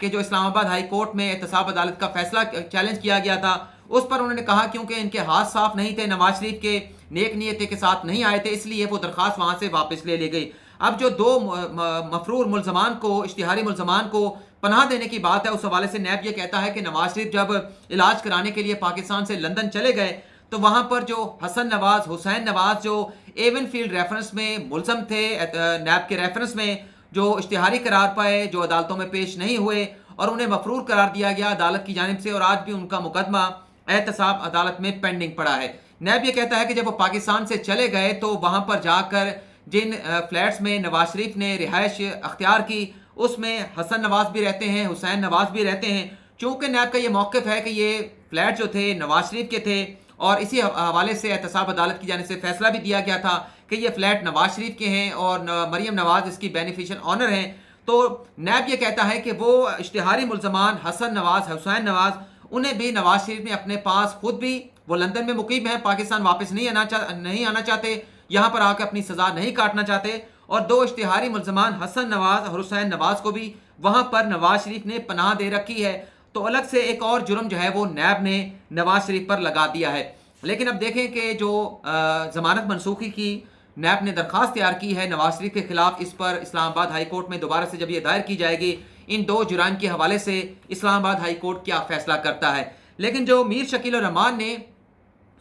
کہ جو اسلام آباد ہائی کورٹ میں احتساب عدالت کا فیصلہ چیلنج کیا گیا تھا، اس پر انہوں نے کہا کیونکہ ان کے ہاتھ صاف نہیں تھے، نواز شریف کے نیک نیتی کے ساتھ نہیں آئے تھے، اس لیے وہ درخواست وہاں سے واپس لے لی گئی۔ اب جو دو مفرور ملزمان کو، اشتہاری ملزمان کو پناہ دینے کی بات ہے، اس حوالے سے نیب یہ کہتا ہے کہ نواز شریف جب علاج کرانے کے لیے پاکستان سے لندن چلے گئے تو وہاں پر جو حسن نواز، حسین نواز جو ایون فیلڈ ریفرنس میں ملزم تھے، نیب کے ریفرنس میں جو اشتہاری قرار پائے، جو عدالتوں میں پیش نہیں ہوئے اور انہیں مفرور قرار دیا گیا عدالت کی جانب سے، اور آج بھی ان کا مقدمہ احتساب عدالت میں پینڈنگ پڑا ہے۔ نیب یہ کہتا ہے کہ جب وہ پاکستان سے چلے گئے تو وہاں پر جا کر جن فلیٹس میں نواز شریف نے رہائش اختیار کی، اس میں حسن نواز بھی رہتے ہیں، حسین نواز بھی رہتے ہیں۔ چونکہ نیب کا یہ موقف ہے کہ یہ فلیٹ جو تھے نواز شریف کے تھے، اور اسی حوالے سے احتساب عدالت کی جانب سے فیصلہ بھی دیا گیا تھا کہ یہ فلیٹ نواز شریف کے ہیں اور مریم نواز اس کی بینیفیشل آنر ہیں، تو نیب یہ کہتا ہے کہ وہ اشتہاری ملزمان حسن نواز، حسین نواز، انہیں بھی نواز شریف نے اپنے پاس، خود بھی وہ لندن میں مقیم ہیں، پاکستان واپس نہیں آنا چاہتے، یہاں پر آ کے اپنی سزا نہیں کاٹنا چاہتے، اور دو اشتہاری ملزمان حسن نواز اور حسین نواز کو بھی وہاں پر نواز شریف نے پناہ دے رکھی ہے۔ تو الگ سے ایک اور جرم جو ہے وہ نیب نے نواز شریف پر لگا دیا ہے۔ لیکن اب دیکھیں کہ جو ضمانت منسوخی کی نیب نے درخواست تیار کی ہے نواز شریف کے خلاف، اس پر اسلام آباد ہائی کورٹ میں دوبارہ سے جب یہ دائر کی جائے گی، ان دو جرائم کے حوالے سے اسلام آباد ہائی کورٹ کیا فیصلہ کرتا ہے۔ لیکن جو میر شکیل الرحمان نے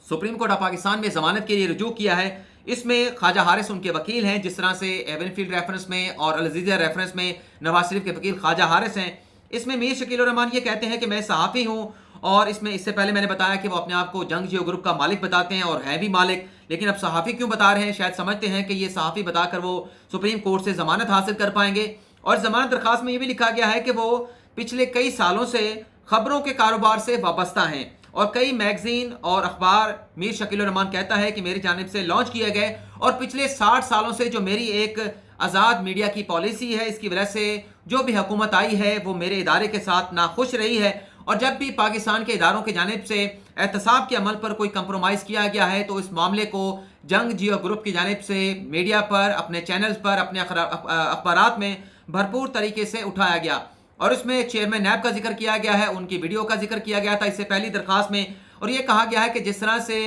سپریم کورٹ آف پاکستان میں ضمانت کے لیے رجوع کیا ہے، اس میں خواجہ حارث ان کے وکیل ہیں، جس طرح سے ایون فیلڈ ریفرنس میں اور العزیزیہ ریفرنس میں نواز شریف کے وکیل خواجہ حارث ہیں۔ اس میں میر شکیل الرحمان یہ کہتے ہیں کہ میں صحافی ہوں، اور اس میں اس سے پہلے میں نے بتایا کہ وہ اپنے آپ کو جنگ جیو گروپ کا مالک بتاتے ہیں اور ہیں بھی مالک، لیکن اب صحافی کیوں بتا رہے ہیں؟ شاید سمجھتے ہیں کہ یہ صحافی بتا کر وہ سپریم کورٹ سے ضمانت حاصل کر پائیں گے۔ اور ضمانت درخواست میں یہ بھی لکھا گیا ہے کہ وہ پچھلے کئی سالوں سے خبروں کے کاروبار سے وابستہ ہیں، اور کئی میگزین اور اخبار میر شکیل الرحمان کہتا ہے کہ میری جانب سے لانچ کیے گئے، اور پچھلے 60 سالوں سے جو میری ایک آزاد میڈیا کی پالیسی ہے، اس کی وجہ سے جو بھی حکومت آئی ہے وہ میرے ادارے کے ساتھ ناخوش رہی ہے، اور جب بھی پاکستان کے اداروں کی جانب سے احتساب کے عمل پر کوئی کمپرومائز کیا گیا ہے تو اس معاملے کو جنگ جیو گروپ کی جانب سے میڈیا پر، اپنے چینلز پر، اپنے اخبارات میں بھرپور طریقے سے اٹھایا گیا، اور اس میں چیئرمین نیب کا ذکر کیا گیا ہے، ان کی ویڈیو کا ذکر کیا گیا تھا اس سے پہلی درخواست میں، اور یہ کہا گیا ہے کہ جس طرح سے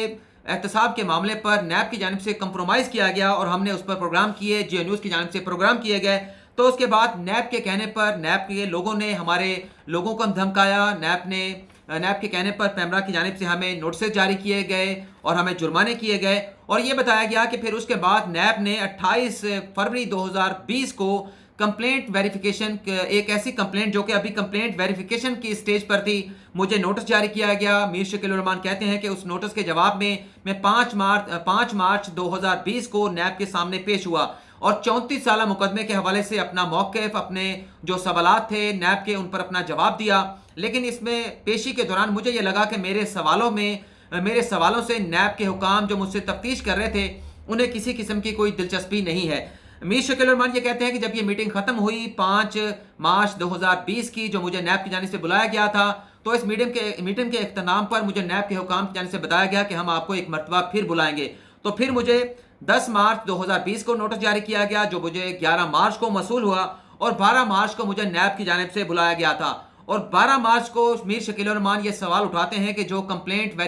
احتساب کے معاملے پر نیب کی جانب سے کمپرومائز کیا گیا اور ہم نے اس پر پروگرام کیے، جیو نیوز کی جانب سے پروگرام کیے گئے، تو اس کے بعد نیب کے کہنے پر، نیب کے لوگوں نے ہمارے لوگوں کو دھمکایا، نیب کے کہنے پر پیمرا کی جانب سے ہمیں نوٹسز جاری کیے گئے اور ہمیں جرمانے کیے گئے، اور یہ بتایا گیا کہ پھر اس کے بعد نیب نے 28 فروری 2020 کو کمپلینٹ ویریفیکیشن، ایک ایسی کمپلینٹ جو کہ ابھی کمپلینٹ ویریفیکیشن کی اسٹیج پر تھی، مجھے نوٹس جاری کیا گیا۔ میر شکیل الرحمان کہتے ہیں کہ اس نوٹس کے جواب میں 5 مارچ 2020 کو نیب کے سامنے پیش ہوا، اور 34 سالہ مقدمے کے حوالے سے اپنا موقف، اپنے جو سوالات تھے نیب کے، ان پر اپنا جواب دیا۔ لیکن اس میں پیشی کے دوران مجھے یہ لگا کہ میرے سوالوں سے نیب کے حکام جو مجھ سے تفتیش کر رہے تھے انہیں کسی قسم کی کوئی دلچسپی نہیں ہے۔ میر شکیل الرحمان یہ کہتے ہیں کہ جب یہ میٹنگ ختم ہوئی 5 مارچ 2020 کی، جو مجھے نیب کی جانب سے بلایا گیا تھا، تو اس میٹنگ کے اختتام پر مجھے نیب کے حکام کی جانب سے بتایا گیا کہ ہم آپ کو ایک مرتبہ پھر بلائیں گے، تو پھر مجھے 10 مارچ 2020 کو نوٹس جاری کیا گیا، جو مجھے 11 مارچ کو موصول ہوا، اور 12 مارچ کو مجھے نیب کی جانب سے بلایا گیا تھا، اور 12 مارچ کو میر شکیل الرحمان یہ سوال اٹھاتے ہیں کہ جو کمپلینٹ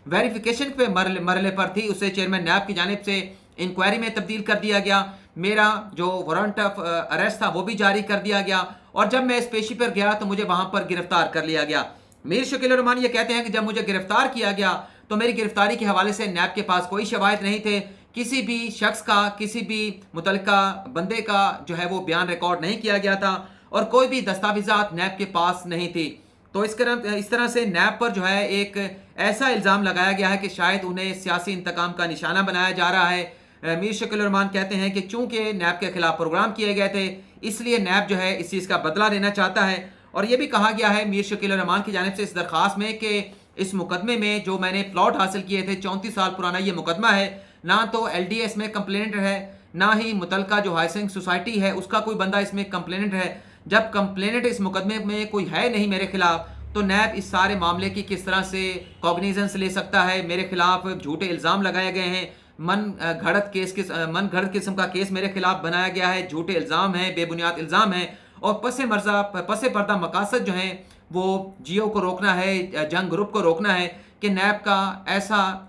ویریفیکیشن پہ مرحلے پر تھی اسے چیئرمین نیب کی جانب سے انکوائری میں تبدیل کر دیا گیا، میرا جو وارنٹ آف اریسٹ تھا وہ بھی جاری کر دیا گیا، اور جب میں اس پیشی پر گیا تو مجھے وہاں پر گرفتار کر لیا گیا۔ میر شکیل الرحمان یہ کہتے ہیں کہ جب مجھے گرفتار کیا گیا تو میری گرفتاری کے حوالے سے نیب کے پاس کوئی شواہد نہیں تھے، کسی بھی شخص کا، کسی بھی متعلقہ بندے کا جو ہے وہ بیان ریکارڈ نہیں کیا گیا تھا، اور کوئی بھی دستاویزات نیب کے پاس نہیں تھی۔ تو اس طرح سے نیب پر جو ہے ایک ایسا الزام لگایا گیا ہے کہ شاید انہیں سیاسی انتقام کا نشانہ بنایا جا رہا ہے۔ میر شکیل الرحمان کہتے ہیں کہ چونکہ نیب کے خلاف پروگرام کیے گئے تھے، اس لیے نیب جو ہے اس چیز کا بدلہ لینا چاہتا ہے، اور یہ بھی کہا گیا ہے میر شکیل الرحمان کی جانب سے اس درخواست میں کہ اس مقدمے میں جو میں نے پلاٹ حاصل کیے تھے، 34 سال پرانا یہ مقدمہ ہے، نہ تو ایل ڈی ایس میں کمپلینٹ ہے، نہ ہی متعلقہ جو ہائسنگ سوسائٹی ہے اس کا کوئی بندہ اس میں کمپلینٹ ہے۔ جب کمپلینٹ اس مقدمے میں کوئی ہے نہیں میرے خلاف، تو نیب اس سارے معاملے کی کس طرح سے کوگنیزنس لے سکتا ہے؟ میرے خلاف جھوٹے الزام لگائے گئے ہیں، من گھڑت قسم کا کیس میرے خلاف بنایا گیا ہے، جھوٹے الزام ہیں، بے بنیاد الزام ہیں، اور پس پردہ مقاصد جو ہیں وہ جیو کو روکنا ہے، جنگ گروپ کو روکنا ہے کہ نیب کا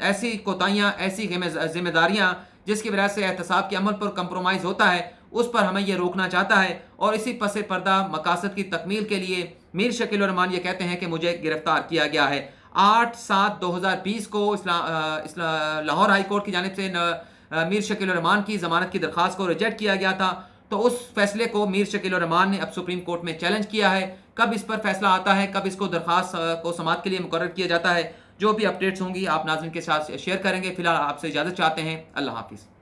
ایسی کوتاہیاں، ایسی ذمہ داریاں جس کی وجہ سے احتساب کے عمل پر کمپرومائز ہوتا ہے، اس پر ہمیں یہ روکنا چاہتا ہے۔ اور اسی پس پردہ مقاصد کی تکمیل کے لیے میر شکیل الرحمان یہ کہتے ہیں کہ مجھے گرفتار کیا گیا ہے۔ 8/7/2020 کو لاہور ہائی کورٹ کی جانب سے میر شکیل الرحمان کی ضمانت کی درخواست کو ریجیکٹ کیا گیا تھا، تو اس فیصلے کو میر شکیل الرحمان نے اب سپریم کورٹ میں چیلنج کیا ہے۔ کب اس پر فیصلہ آتا ہے، کب اس کو درخواست کو سماعت کے لیے مقرر کیا جاتا ہے، جو بھی اپڈیٹس ہوں گی آپ ناظرین کے ساتھ شیئر کریں گے۔ فی الحال آپ سے اجازت چاہتے ہیں، اللہ حافظ۔